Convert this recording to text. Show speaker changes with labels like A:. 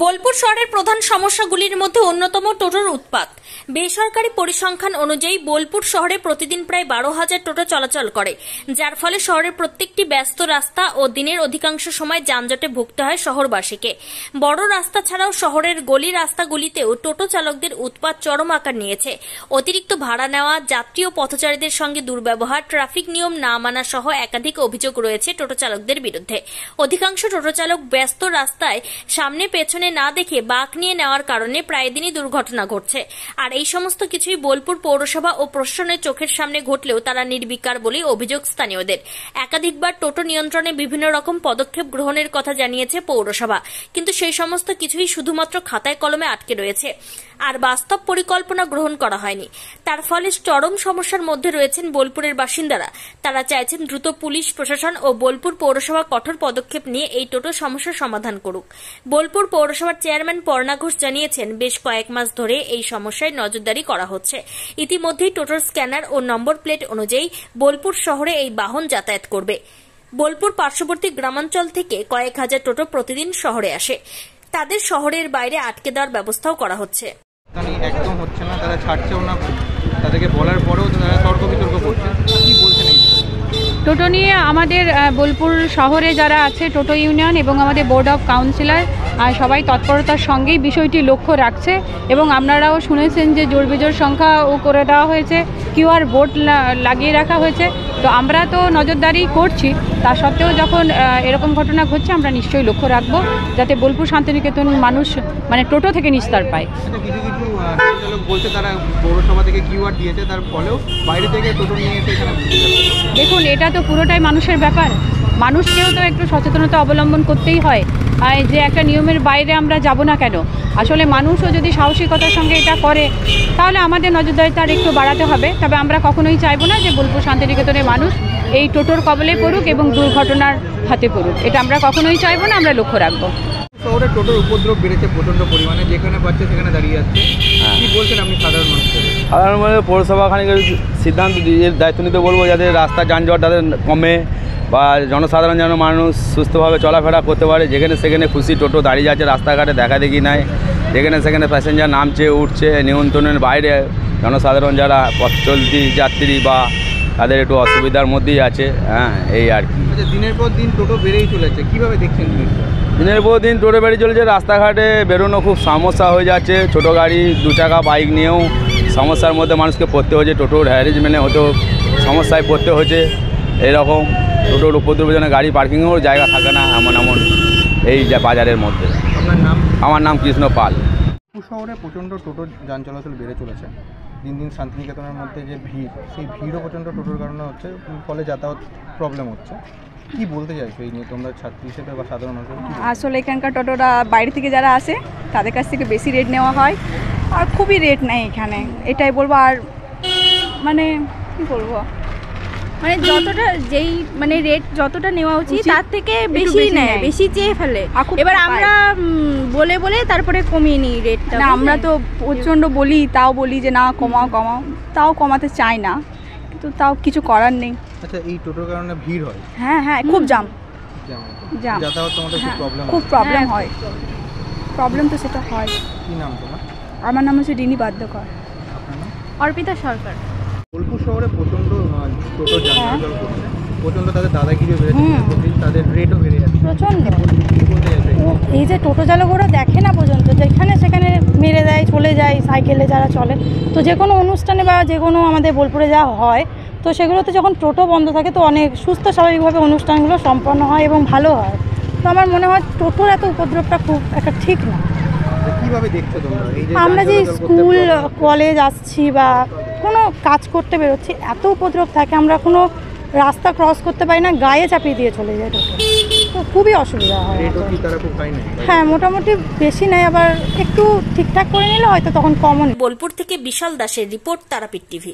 A: বোলপুর শহরের প্রধান সমস্যাগুলির মধ্যে অন্যতম টোটোর উৎপাত। বেসরকারি পরিসংখ্যান অনুযায়ী বোলপুর শহরে প্রতিদিন প্রায় 12,000 টোটো চলাচল করে, যার ফলে শহরের প্রত্যেকটি ব্যস্ত রাস্তা ও দিনের অধিকাংশ সময় যানজটে ভুগতে হয় শহরবাসীকে। বড় রাস্তা ছাড়াও শহরের গলি রাস্তাগুলিতেও টোটো চালকদের উৎপাত চরম আকার নিয়েছে। অতিরিক্ত ভাড়া নেওয়া, যাত্রী ও পথচারীদের সঙ্গে দুর্ব্যবহার, ট্রাফিক নিয়ম না মানা সহ একাধিক অভিযোগ রয়েছে টোটো চালকদের বিরুদ্ধে। অধিকাংশ টোটো চালক ব্যস্ত রাস্তায় সামনে পেছনে না দেখে বাঁক নিয়ে নেওয়ার কারণে প্রায় দিনই দুর্ঘটনা ঘটছে। আর এই সমস্ত কিছুই বোলপুর পৌরসভা ও প্রশাসনের চোখের সামনে ঘটলেও তারা নির্বিকার বলেই অভিযোগ স্থানীয়দের। একাধিকবার টোটো নিয়ন্ত্রণে বিভিন্ন রকম পদক্ষেপ গ্রহণের কথা জানিয়েছে পৌরসভা, কিন্তু সেই সমস্ত কিছুই শুধুমাত্র খাতায় কলমে আটকে রয়েছে, আর বাস্তব পরিকল্পনা গ্রহণ করা হয়নি। তার ফলে চরম সমস্যার মধ্যে রয়েছেন বোলপুরের বাসিন্দারা। তারা চাইছেন দ্রুত পুলিশ প্রশাসন ও বোলপুর পৌরসভা কঠোর পদক্ষেপ নিয়ে এই টোটো সমস্যার সমাধান করুক। বোলপুর পৌরসভার চেয়ারম্যান পর্ণা ঘোষ জানিয়েছেন, বেশ কয়েক মাস ধরে এই সমস্যায় নজরদারি করা হচ্ছে। ইতিমধ্যেই টোটোর স্ক্যানার ও নম্বর প্লেট অনুযায়ী বোলপুর শহরে এই বাহন যাতায়াত করবে। বোলপুর পার্শ্ববর্তী গ্রামাঞ্চল থেকে কয়েক হাজার টোটো প্রতিদিন শহরে আসে। তাদের শহরের বাইরে আটকে দেওয়ার ব্যবস্থাও করা হচ্ছে।
B: একদম হচ্ছে না, তারা ছাড়ছেও না, তাদেরকে বলার পরেও তারা তর্ক বিতর্ক করছে। কি বলছেন এই
C: টোটো নিয়ে? আমাদের বোলপুর শহরে যারা আছে টোটো ইউনিয়ন এবং আমাদের বোর্ড অফ কাউন্সিলর সবাই তৎপরতার সঙ্গেই বিষয়টি লক্ষ্য রাখছে, এবং আপনারাও শুনেছেন যে জোর বিজোর সংখ্যাও করে দেওয়া হয়েছে, কিউআর বোর্ড লাগিয়ে রাখা হয়েছে। তো আমরা তো নজরদারি করছি, তা সত্ত্বেও যখন এরকম ঘটনা ঘটছে আমরা নিশ্চয়ই লক্ষ্য রাখবো যাতে বোলপুর শান্তিনিকেতন মানুষ মানে টোটো থেকে নিস্তার পায়।
B: কিছু কিছু চালক বলছে তারা পৌরসভা থেকে কিউআর দিয়েছে, তার ফলেও বাইরে থেকে টোটো নিয়ে এসে এখানে।
C: দেখুন, এটা তো পুরোটাই মানুষের ব্যাপার। মানুষকেও তো একটু সচেতনতা অবলম্বন করতেই হয়, যে একটা নিয়মের বাইরে আমরা যাব না কেন। আসলে মানুষও যদি সাহসিকতার সঙ্গে এটা করে তাহলে আমাদের নজরদারিটা আর একটু বাড়াতে হবে। তবে আমরা কখনোই চাইবো না যে বোলপুর শান্তিনিকেতনের মানুষ এই টোটোর কবলে পড়ুক এবং দুর্ঘটনার হাতে পড়ুক, এটা আমরা কখনোই চাইবো না, আমরা লক্ষ্য রাখবো।
B: শহরে টোটোর উপদ্রব বেড়েছে প্রচণ্ড পরিমাণে, যেখানে পাচ্ছে সেখানে দাঁড়িয়ে যাচ্ছে। কি বলছেন আপনি সাধারণ মানুষকে?
D: সাধারণ মানুষ পৌরসভা খানিক সিদ্ধান্ত দায়িত্ব নিতে বলবো যাতে রাস্তা যানজট তাদের কমে, বা জনসাধারণ যেন মানুষ সুস্থভাবে চলাফেরা করতে পারে। যেখানে সেখানে খুশি টোটো দাঁড়িয়ে যাচ্ছে, রাস্তাঘাটে দেখা দেখি নাই, যেখানে সেখানে প্যাসেঞ্জার নামছে উঠছে, নিয়ন্ত্রণের বাইরে। জনসাধারণ যারা পথ চলতি যাত্রী বা তাদের একটু অসুবিধার মধ্যেই আছে, এই আর কি।
B: দিনের পর দিন টোটো বেড়েই চলেছে, কীভাবে দেখছেন?
D: দিনের পর দিন টোটো বেড়ে চলেছে, রাস্তাঘাটে বেরোনো খুব সমস্যা হয়ে যাচ্ছে। ছোটো গাড়ি, 2 চাকা বাইক নিয়েও সমস্যার মধ্যে মানুষকে পড়তে হচ্ছে, টোটোর অ্যারেঞ্জমেন্টে হতেও সমস্যায় পড়তে হচ্ছে। এইরকম টোটোর উপদ্রবের জন্য গাড়ি পার্কিংয়েও জায়গা থাকে না, এমন এই যে বাজারের মধ্যে।
B: আপনার নাম?
D: আমার নাম কৃষ্ণ পাল।
B: শহরে প্রচণ্ড টোটো যান চলাচল বেড়ে চলেছে। দিন দিন শান্তিনিকেতনের মধ্যে যে ভিড়, সেই ভিড়ও প্রচণ্ড টোটোর কারণে হচ্ছে, ফলে যাতায়াত প্রবলেম হচ্ছে। কি বলতে চাইছো এই নিয়ে তোমরা ছাত্রী হিসেবে বা সাধারণ মানুষ?
E: আসলে এখানকার টোটোরা বাইরে থেকে যারা আসে তাদের কাছ থেকে বেশি রেট নেওয়া হয়, আর খুবই রেট নেয় এখানে, এটাই বলবো। আর মানে কি বলবো,
F: মানে যতটা যেই মানে রেট যতটা নেওয়া উচিত তার থেকে বেশি নেয়, বেশি চেয়ে ফেলে। এবার আমরা বলে বলে তারপরে কমিয়ে নিই রেটটা।
E: না, আমরা তো প্রচণ্ড বলি, তাও বলি যে না কমাও, তাও কমাতে চাই না, কিন্তু তাও কিছু করার নেই।
B: আচ্ছা, এই টোটোর কারণে ভিড় হয়?
E: হ্যাঁ, খুব জাম,
B: যাতায়াত তোমাদের
E: খুব প্রবলেম হয়। প্রবলেম তো সেটা হয়।
B: কি নাম তোমার?
E: আমার নাম হচ্ছে রিনি বাদ্যকর।
B: আপনার নাম?
F: অর্পিতা সরকার।
B: বোলপুর শহরে প্রচণ্ড টোটো যান চলাচল করছে, প্রচণ্ড তাদের দাদাগিরিও বেড়েছে, তাদের রেটও বেড়ে যাচ্ছে প্রচণ্ড।
G: এই যে টোটো চালকরা দেখে না পর্যন্ত, যেখানে সেখানে মেরে দেয়, চলে যায় সাইকেলে যারা চলে। তো যে কোনো অনুষ্ঠানে বা যে কোনো আমাদের বোলপুরে যা হয়, তো সেগুলোতে যখন টোটো বন্ধ থাকে তো অনেক সুস্থ স্বাভাবিকভাবে অনুষ্ঠানগুলো সম্পন্ন হয় এবং ভালো হয়। তো আমার মনে হয় টোটোর এত উপদ্রবটা খুব একটা ঠিক না।
B: কিভাবে দেখছো তোমরা?
G: আমরা যে স্কুল কলেজ আসছি বা কোনো কাজ করতে বেরোচ্ছি, এত উপদ্রব থাকে, আমরা কোনো রাস্তা ক্রস করতে পারি না, গায়ে চাপিয়ে দিয়ে চলে যায় টোটো, তো খুবই অসুবিধা হয়। হ্যাঁ, মোটামুটি বেশি নেই, আবার একটু ঠিকঠাক করে নিলে হয়তো তখন কমও নেই।
A: বোলপুর থেকে বিশাল দাসের রিপোর্ট, তারাপীঠ টিভি।